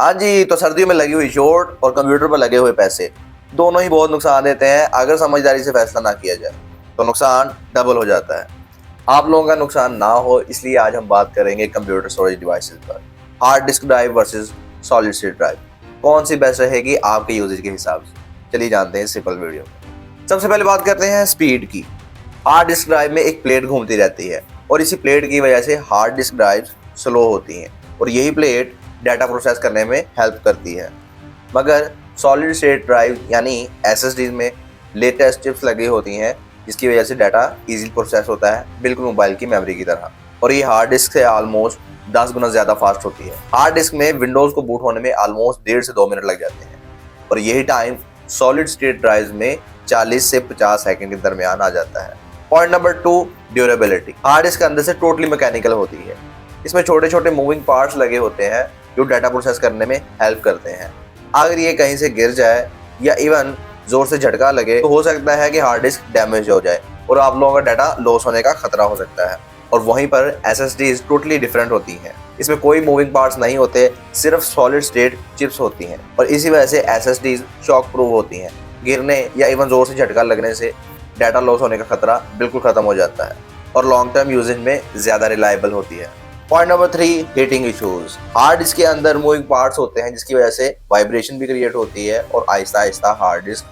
हाँ जी, तो सर्दियों में लगी हुई चोट और कंप्यूटर पर लगे हुए पैसे दोनों ही बहुत नुकसान देते हैं। अगर समझदारी से फैसला ना किया जाए तो नुकसान डबल हो जाता है। आप लोगों का नुकसान ना हो इसलिए आज हम बात करेंगे कंप्यूटर स्टोरेज डिवाइसेस पर। Hard disk drive versus solid state drive, कौन सी बेस्ट रहेगी आपके यूजेज के हिसाब से? चलिए जानते हैं सिंपल वीडियो में। सबसे पहले बात करते हैं स्पीड की। हार्ड डिस्क ड्राइव में एक प्लेट घूमती रहती है और इसी प्लेट की वजह से हार्ड डिस्क ड्राइव स्लो होती हैं और यही प्लेट डाटा प्रोसेस करने में हेल्प करती है। मगर सॉलिड स्टेट ड्राइव यानी एसएसडी में लेटेस्ट चिप्स लगी होती हैं जिसकी वजह से डाटा इजीली प्रोसेस होता है, बिल्कुल मोबाइल की मेमोरी की तरह। और ये हार्ड डिस्क से ऑलमोस्ट 10 गुना ज़्यादा फास्ट होती है। हार्ड डिस्क में विंडोज़ को बूट होने में ऑलमोस्ट 1.5 से 2 मिनट लग जाते हैं और यही टाइम सॉलिड स्टेट ड्राइव में 40 से 50 सेकंड के दरमियान आ जाता है। Point number 2, durability. Hard disk के अंदर से टोटली मैकेनिकल होती है। इसमें छोटे छोटे मूविंग पार्ट्स लगे होते हैं जो डाटा प्रोसेस करने में हेल्प करते हैं। अगर ये कहीं से गिर जाए या इवन जोर से झटका लगे तो हो सकता है कि हार्ड डिस्क डैमेज हो जाए और आप लोगों का डाटा लॉस होने का खतरा हो सकता है। और वहीं पर एसएसडीज टोटली डिफरेंट होती हैं। इसमें कोई मूविंग पार्ट्स नहीं होते, सिर्फ सॉलिड स्टेट चिप्स होती हैं और इसी वजह से एसएसडीज शॉक प्रूफ होती हैं। गिरने या इवन जोर से झटका लगने से डाटा लॉस होने का खतरा बिल्कुल खत्म हो जाता है और लॉन्ग टर्म यूजेज में ज़्यादा रिलायबल होती है। Point number 3, heating issues. Hard disk के अंदर मूविंग पार्ट्स होते हैं जिसकी वजह से वाइब्रेशन भी क्रिएट होती है और Aahista Aahista hard disk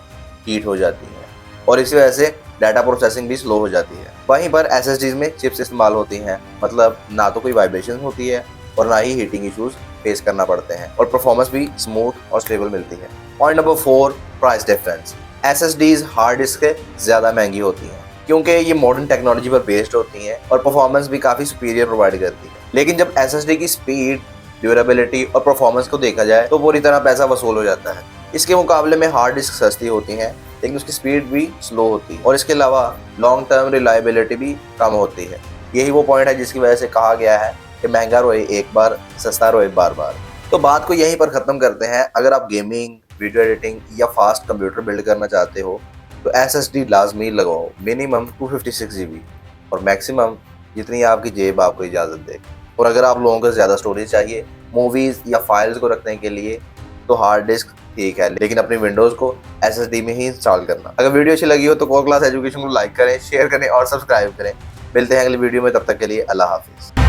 heat हो जाती है और इसी वजह से डाटा प्रोसेसिंग भी स्लो हो जाती है। वहीं पर एसएसडीज में चिप्स इस्तेमाल होती हैं, मतलब ना तो कोई वाइब्रेशन होती है और ना ही हीटिंग इशूज फेस करना पड़ते हैं और परफॉर्मेंस भी स्मूथ और स्टेबल मिलती है। Point number 4, price difference. SSDs hard disk से ज़्यादा महंगी होती हैं क्योंकि ये मॉडर्न टेक्नोलॉजी पर बेस्ड होती हैं और परफॉर्मेंस भी काफ़ी सुपीरियर प्रोवाइड करती है। लेकिन जब एसएसडी की स्पीड, ड्यूरेबिलिटी और परफॉर्मेंस को देखा जाए तो पूरी तरह पैसा वसूल हो जाता है। इसके मुकाबले में हार्ड डिस्क सस्ती होती हैं लेकिन उसकी स्पीड भी स्लो होती है और इसके अलावा लॉन्ग टर्म रिलायबिलिटी भी कम होती है। यही वो पॉइंट है जिसकी वजह से कहा गया है कि महंगा रोए एक बार, सस्ता रोए बार बार। तो बात को यहीं पर ख़त्म करते हैं। अगर आप गेमिंग, वीडियो एडिटिंग या फास्ट कंप्यूटर बिल्ड करना चाहते हो तो एसएसडी लाजमी लगाओ, मिनिमम 256 GB और मैक्सिमम जितनी आपकी जेब आपको इजाज़त दे। और अगर आप लोगों को ज़्यादा स्टोरेज चाहिए मूवीज़ या फाइल्स को रखने के लिए तो हार्ड डिस्क ठीक है, लेकिन अपनी विंडोज़ को एसएसडी में ही इंस्टॉल करना। अगर वीडियो अच्छी लगी हो तो कोर क्लास एजुकेशन को लाइक करें, शेयर करें और सब्सक्राइब करें। मिलते हैं अगली वीडियो में, तब तक के लिए अल्लाह हाफिज़।